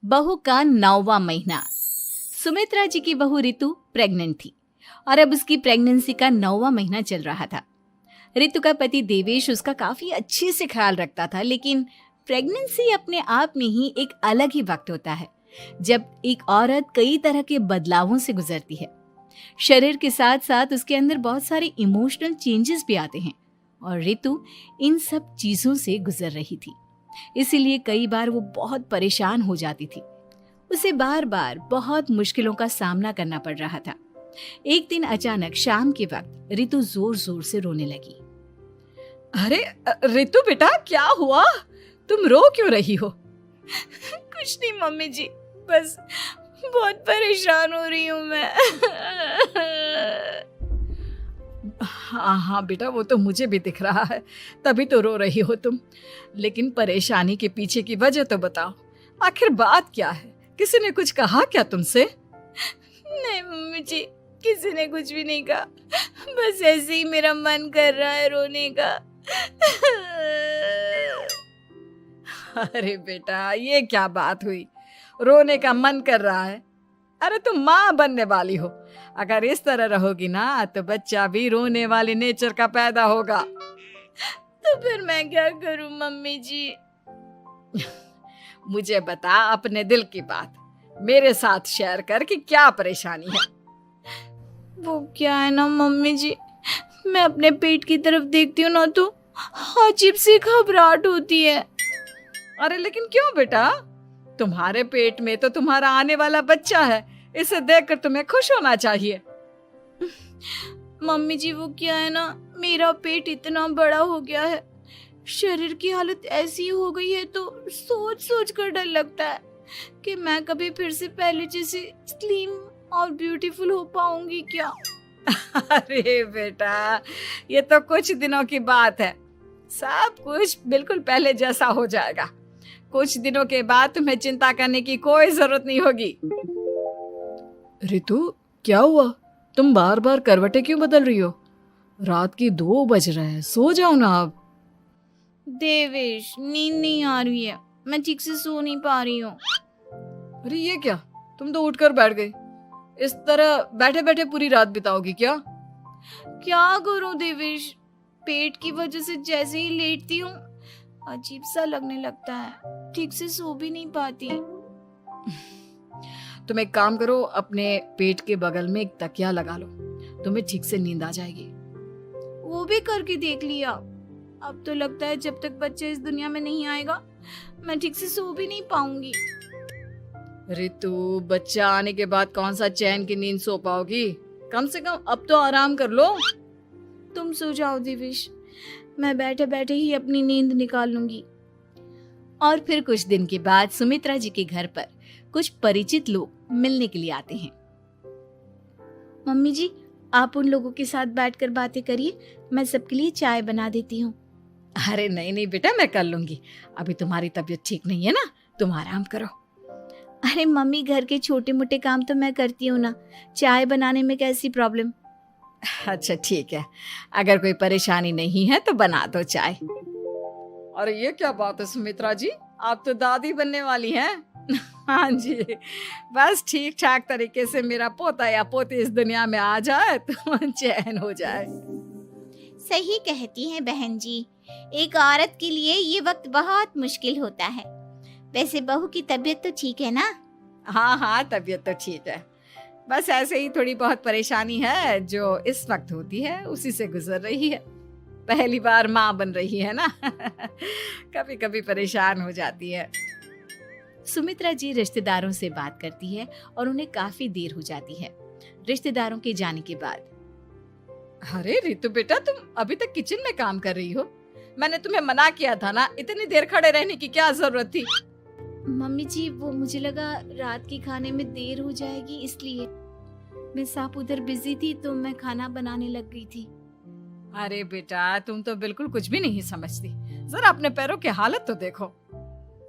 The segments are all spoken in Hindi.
बहू का 9वां महीना। सुमित्रा जी की बहू रितु प्रेग्नेंट थी और अब उसकी प्रेगनेंसी का 9वां महीना चल रहा था। रितु का पति देवेश उसका काफी अच्छे से ख्याल रखता था, लेकिन प्रेगनेंसी अपने आप में ही एक अलग ही वक्त होता है जब एक औरत कई तरह के बदलावों से गुजरती है। शरीर के साथ साथ उसके अंदर बहुत सारे इमोशनल चेंजेस भी आते हैं और रितु इन सब चीजों से गुजर रही थी। इसीलिए कई बार वो बहुत परेशान हो जाती थी। उसे बार बार बहुत मुश्किलों का सामना करना पड़ रहा था। एक दिन अचानक शाम के वक्त रितु जोर जोर से रोने लगी। अरे रितु बेटा, क्या हुआ? तुम रो क्यों रही हो? कुछ नहीं मम्मी जी, बस बहुत परेशान हो रही हूँ मैं। हाँ बेटा, वो तो मुझे भी दिख रहा है, तभी तो रो रही हो तुम। लेकिन परेशानी के पीछे की वजह तो बताओ, आखिर बात क्या है? किसी ने कुछ कहा क्या तुमसे? नहीं मम्मी जी, किसी ने कुछ भी नहीं कहा, बस ऐसे ही मेरा मन कर रहा है रोने का। अरे बेटा, ये क्या बात हुई? रोने का मन कर रहा है? अरे तुम माँ बनने वाली हो, अगर इस तरह रहोगी ना तो बच्चा भी रोने वाले नेचर का पैदा होगा। तो फिर मैं क्या करूं मम्मी जी? मुझे बता अपने दिल की बात, मेरे साथ शेयर कर कि क्या परेशानी है। वो क्या है ना मम्मी जी, मैं अपने पेट की तरफ देखती हूँ ना तो अजीब सी घबराहट होती है। अरे लेकिन क्यों बेटा? तुम्हारे पेट में तो तुम्हारा आने वाला बच्चा है, इसे देखकर तुम्हें खुश होना चाहिए। मम्मी जी वो क्या है ना, मेरा पेट इतना बड़ा हो गया है, शरीर की हालत ऐसी हो गई है तो सोच सोच कर डर लगता है कि मैं कभी फिर से पहले जैसे स्लिम और ब्यूटीफुल हो पाऊंगी क्या। अरे बेटा, ये तो कुछ दिनों की बात है, सब कुछ बिल्कुल पहले जैसा हो जाएगा। कुछ दिनों के बाद तुम्हें चिंता करने की कोई जरूरत नहीं होगी। रितु, क्या हुआ? तुम बार बार करवटें क्यों बदल रही हो? रात की 2 बज रहे हैं, सो जाओ ना अब। देवेश, नींद नहीं आ रही है, मैं ठीक से सो नहीं पा रही हूँ। अरे ये क्या, तुम तो उठकर बैठ गई। इस तरह बैठे बैठे पूरी रात बिताओगी क्या? क्या करूं देवेश, पेट की वजह से जैसे ही लेटती हूँ अजीब सा लगने लगता है, ठीक से सो भी नहीं पाती। तुम एक काम करो, अपने पेट के बगल में एक तकिया लगा लो, तुम्हें ठीक से नींद आ जाएगी। वो भी करके देख लिया, अब तो लगता है जब तक बच्चा इस दुनिया में नहीं आएगा मैं ठीक से सो भी नहीं पाऊंगी। रितु, बच्चा आने के बाद कौन सा चैन की नींद सो पाओगी? कम से कम अब तो आराम कर लो। तुम सो जाओ देवेश, मैं बैठे बैठे ही अपनी नींद निकाल लूंगी। और फिर कुछ दिन के बाद सुमित्रा जी के घर पर कुछ परिचित लोग मिलने के लिए आते हैं। मम्मी जी, आप उन लोगों के साथ बैठकर बातें करिए, मैं सबके लिए चाय बना देती हूँ। अरे नहीं नहीं बेटा, मैं कर लूंगी, अभी तुम्हारी तबीयत ठीक नहीं है ना, तुम आराम करो। अरे मम्मी, घर के छोटे मोटे काम तो मैं करती हूँ ना, चाय बनाने में कैसी प्रॉब्लम? अच्छा ठीक है, अगर कोई परेशानी नहीं है तो बना दो चाय। अरे ये क्या बात है सुमित्रा जी, आप तो दादी बनने वाली हैं। हाँ जी, बस ठीक ठाक तरीके से मेरा पोता या पोती इस दुनिया में आ जाए तो चैन हो जाए। सही कहती हैं बहन जी, एक औरत के लिए ये वक्त बहुत मुश्किल होता है। वैसे बहू की तबीयत तो ठीक है ना? हाँ हाँ, तबीयत तो ठीक है, बस ऐसे ही थोड़ी बहुत परेशानी है जो इस वक्त होती है, उसी से गुजर रही है। पहली बार माँ बन रही है ना, कभी कभी परेशान हो जाती है। सुमित्रा जी रिश्तेदारों से बात करती है और उन्हें काफी देर हो जाती है। रिश्तेदारों के जाने के बाद, अरे रितु बेटा, तुम अभी तक किचन में काम कर रही हो? मैंने तुम्हें मना किया था ना, इतनी देर खड़े रहने की क्या जरूरत थी? मम्मी जी, वो मुझे लगा रात के खाने में देर हो जाएगी, इसलिए मैं साफ उधर बिजी थी तो मैं खाना बनाने लग गई थी। अरे बेटा, तुम तो बिल्कुल कुछ भी नहीं समझती, जरा अपने पैरों की हालत तो देखो।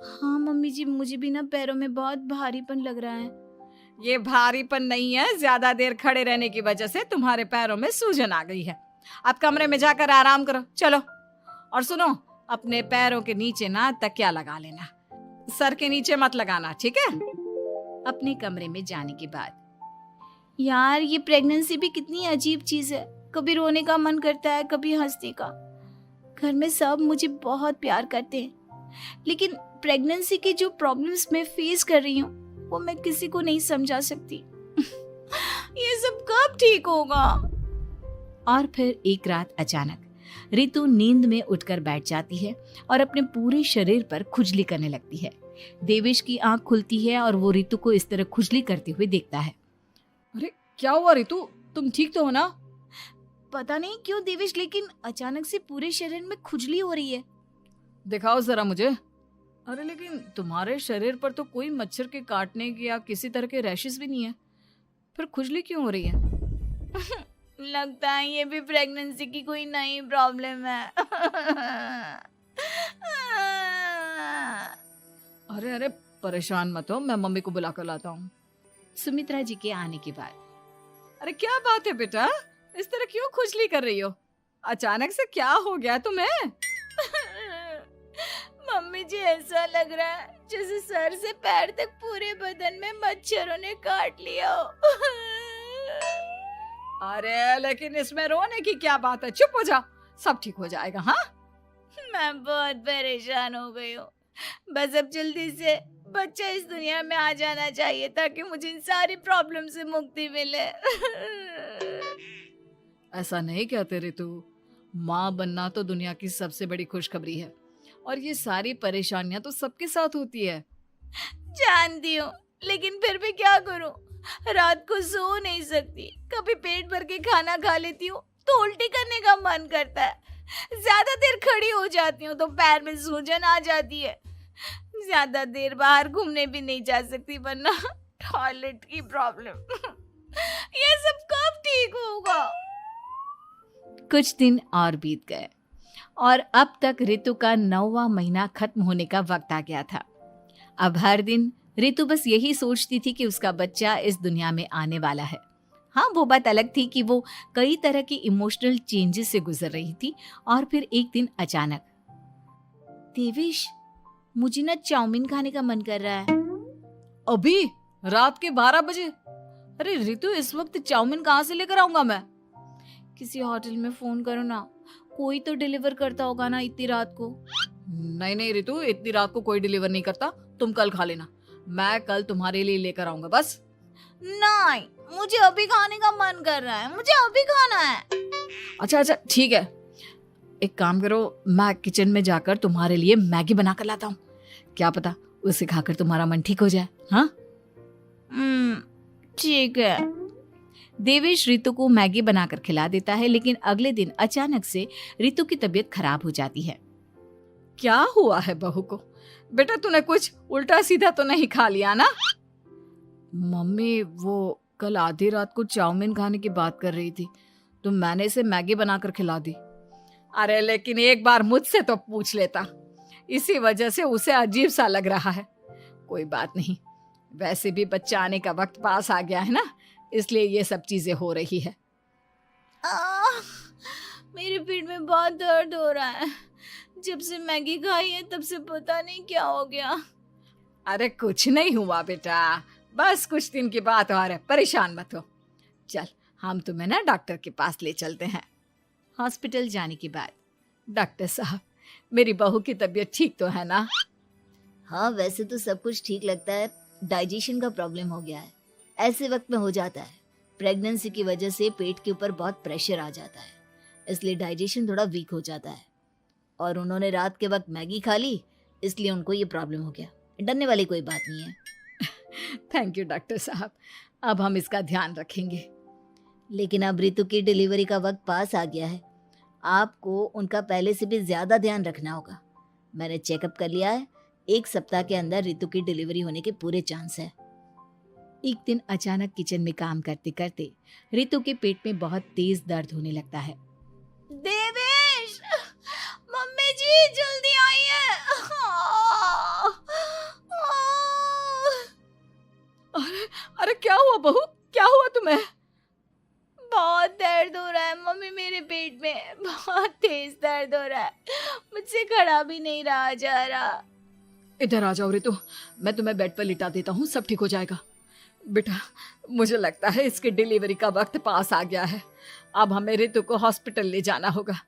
हाँ मम्मी जी, मुझे भी ना पैरों में बहुत भारीपन लग रहा है। ये भारीपन नहीं है, ज्यादा देर खड़े रहने की वजह से तुम्हारे पैरों में सूजन आ गई है। आप कमरे में जाकर आराम करो, चलो। और सुनो, अपने पैरों के नीचे ना तकिया लगा लेना, सर के नीचे मत लगाना, ठीक है? अपने कमरे में जाने के बाद यार ये प्रेगनेंसी भी कितनी अजीब चीज है, कभी रोने का मन करता है, कभी हंसने का। घर में सब मुझे बहुत प्यार करते हैं, लेकिन प्रेगनेंसी की जो प्रॉब्लम्स मैं फेस कर रही हूँ वो मैं किसी को नहीं समझा सकती। ये सब कब ठीक होगा? और फिर एक रात अचानक रितु नींद में उठकर बैठ जाती है और अपने पूरे शरीर पर खुजली करने लगती है। देवेश की आंख खुलती है और वो रितु को इस तरह खुजली करते हुए देखता है। अरे क्या हुआ रितु, तुम ठीक तो हो ना? पता नहीं क्यों देवेश, लेकिन अचानक से पूरे शरीर में खुजली हो रही है। दिखाओ जरा मुझे। अरे लेकिन तुम्हारे शरीर पर तो कोई मच्छर के काटने के या किसी तरह के रैशेस भी नहीं है, फिर खुजली क्यों हो रही है? लगता है ये भी प्रेगनेंसी की कोई नई प्रॉब्लम है। अरे अरे परेशान मत हो, मैं मम्मी को बुला कर लाता हूँ। सुमित्रा जी के आने के बाद अरे क्या बात है बेटा, इस तरह क्यों खुजली कर रही हो? अचानक से क्या हो गया तुम्हें? मम्मी जी ऐसा लग रहा है जैसे सर से पैर तक पूरे बदन में मच्छरों ने काट लिया हो। अरे लेकिन इसमें रोने की क्या बात है, चुप हो जा, सब ठीक हो जाएगा। हाँ मैं बहुत परेशान हो गई हूँ, बस अब जल्दी से बच्चा इस दुनिया में आ जाना चाहिए ताकि मुझे इन सारी प्रॉब्लम से मुक्ति मिले। ऐसा नहीं कहते रितु, माँ बनना तो दुनिया की सबसे बड़ी खुशखबरी है और ये सारी परेशानियां तो सबके साथ होती है। जानती हूँ, लेकिन फिर भी क्या करूँ, रात को सो नहीं सकती, कभी पेट भर के खाना खा लेती हूँ तो उल्टी करने का मन करता है, ज्यादा देर खड़ी हो जाती हूँ तो पैर में सूजन आ जाती है, ज्यादा देर बाहर घूमने भी नहीं जा सकती वरना टॉयलेट की प्रॉब्लम। ये सब कब ठीक होगा? कुछ दिन और बीत गए और अब तक रितु का 9वां महीना खत्म होने का वक्त आ गया था। अब हर दिन रितु बस यही सोचती थी कि उसका बच्चा इस दुनिया में आने वाला है। हाँ, वो बात अलग थी कि वो कई तरह की इमोशनल चेंजेस से गुजर रही थी और फिर एक दिन अचानक, देवेश मुझे ना चाउमीन खाने का मन कर रहा है। अभी रात के 12 बजे? अरे रितु, इस वक्त चाउमीन कहाँ से लेकर आऊंगा मैं? किसी होटल में फोन करो ना, कोई तो डिलीवर करता होगा ना इतनी रात को। नहीं नहीं रितु, इतनी रात को कोई डिलीवर नहीं करता, तुम कल खा लेना, मैं कल तुम्हारे लिए लेकर आऊंगा बस। नहीं, मुझे अभी खाने का मन कर रहा है, मुझे अभी खाना है। अच्छा अच्छा ठीक है, एक काम करो, मैं किचन में जाकर तुम्हारे लिए मैगी बना कर लाता हूँ, क्या पता उसे खाकर तुम्हारा मन ठीक हो जाए। हाँ ठीक है। देवेश रितु को मैगी बनाकर खिला देता है, लेकिन अगले दिन अचानक से रितु की तबीयत खराब हो जाती है। क्या हुआ है बहू को? बेटा तूने कुछ उल्टा सीधा तो नहीं खा लिया ना? मम्मी वो कल आधी रात को चाउमीन खाने की बात कर रही थी तो मैंने इसे मैगी बनाकर खिला दी। अरे लेकिन एक बार मुझसे तो पूछ लेता, इसी वजह से उसे अजीब सा लग रहा है। कोई बात नहीं, वैसे भी बच्चा आने का वक्त पास आ गया है ना, इसलिए ये सब चीजें हो रही है। मेरे पेट में बहुत दर्द हो रहा है, जब से मैगी खाई है तब से पता नहीं क्या हो गया। अरे कुछ नहीं हुआ बेटा, बस कुछ दिन की बात और है, परेशान मत हो। चल हम तुम्हें ना डॉक्टर के पास ले चलते हैं। हॉस्पिटल जाने के बाद, डॉक्टर साहब मेरी बहू की तबीयत ठीक तो है ना? हाँ, वैसे तो सब कुछ ठीक लगता है, डाइजेशन का प्रॉब्लम हो गया है, ऐसे वक्त में हो जाता है। प्रेगनेंसी की वजह से पेट के ऊपर बहुत प्रेशर आ जाता है, इसलिए डाइजेशन थोड़ा वीक हो जाता है। और उन्होंने रात के वक्त मैगी खा ली, इसलिए उनको ये प्रॉब्लम हो गया। डरने वाली कोई बात नहीं है। थैंक यू डॉक्टर साहब, अब हम इसका ध्यान रखेंगे। लेकिन अब रितु की डिलीवरी का वक्त पास आ गया है, आपको उनका पहले से भी ज्यादा ध्यान रखना होगा। मैंने चेकअप कर लिया है, 1 सप्ताह के अंदर रितु की डिलीवरी होने के पूरे चांस है। एक दिन अचानक किचन में काम करते करते रितु के पेट में बहुत तेज दर्द होने लगता है। देवेश, मम्मी जी जल्दी आइए। अरे क्या हुआ बहू, क्या हुआ तुम्हें? बहुत दर्द हो रहा है मम्मी, मेरे पेट में बहुत तेज दर्द हो रहा है, मुझसे खड़ा भी नहीं रहा जा रहा। इधर आ जाओ रितु, मैं तुम्हें बेड पर लिटा देता हूँ, सब ठीक हो जाएगा। बेटा, मुझे लगता है इसकी डिलीवरी का वक्त पास आ गया है। अब हमें रितु को हॉस्पिटल ले जाना होगा।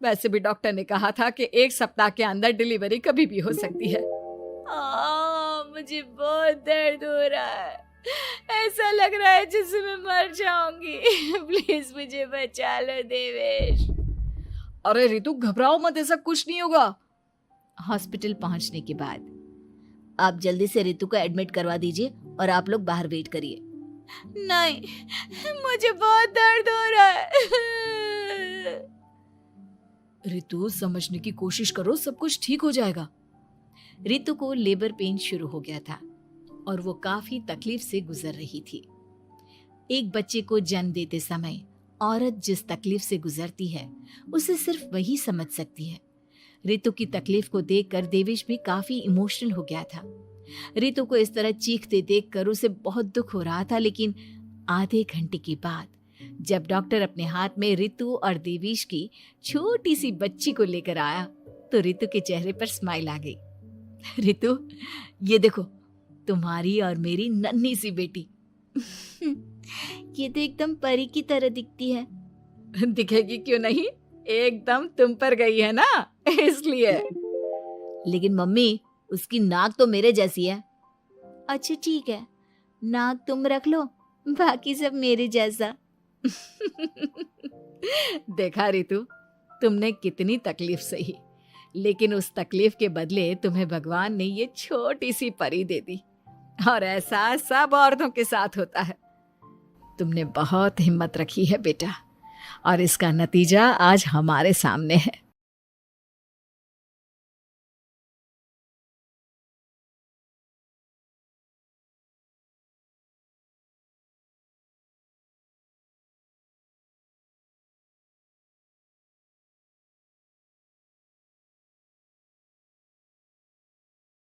वैसे भी डॉक्टर ने कहा था कि 1 सप्ताह के अंदर डिलीवरी कभी भी हो सकती है। मुझे बहुत दर्द हो रहा है, ऐसा लग रहा है जैसे मैं मर जाऊंगी। प्लीज मुझे बचा लो देवेश। अरे रितु, घबराओ मत, ऐसा कुछ नहीं होगा। हॉस्पिटल पहुंचने के बाद आप जल्दी से रितु को एडमिट करवा दीजिए और आप लोग बाहर वेट करिए। नहीं, मुझे बहुत दर्द हो रहा है। रितु, समझने की कोशिश करो, सब कुछ ठीक हो जाएगा। रितु को लेबर पेन शुरू हो गया था और वो काफी तकलीफ से गुजर रही थी। एक बच्चे को जन्म देते समय औरत जिस तकलीफ से गुजरती है उसे सिर्फ वही समझ सकती है। रितु की तकलीफ को देखकर देवेश भी काफी इमोशनल हो गया था। रितु को इस तरह चीखते देखकर उसे बहुत दुख हो रहा था, लेकिन आधे घंटे के बाद जब डॉक्टर अपने हाथ में रितु और देवेश की छोटी सी बच्ची को लेकर आया तो रितु के चेहरे पर स्माइल आ गई। रितु, ये देखो, तुम्हारी और मेरी नन्ही सी बेटी। ये तो एकदम परी की तरह दिखती है। दिखेगी क्यों नहीं, एकदम तुम पर गई है ना, इसलिए। लेकिन मम्मी, उसकी नाक तो मेरे जैसी है। अच्छा ठीक है, नाक तुम रख लो, बाकी सब मेरे जैसा। देखा रितु, तुमने कितनी तकलीफ सही, लेकिन उस तकलीफ के बदले तुम्हें भगवान ने ये छोटी सी परी दे दी। और ऐसा सब औरतों के साथ होता है। तुमने बहुत हिम्मत रखी है बेटा, और इसका नतीजा आज हमारे सामने है।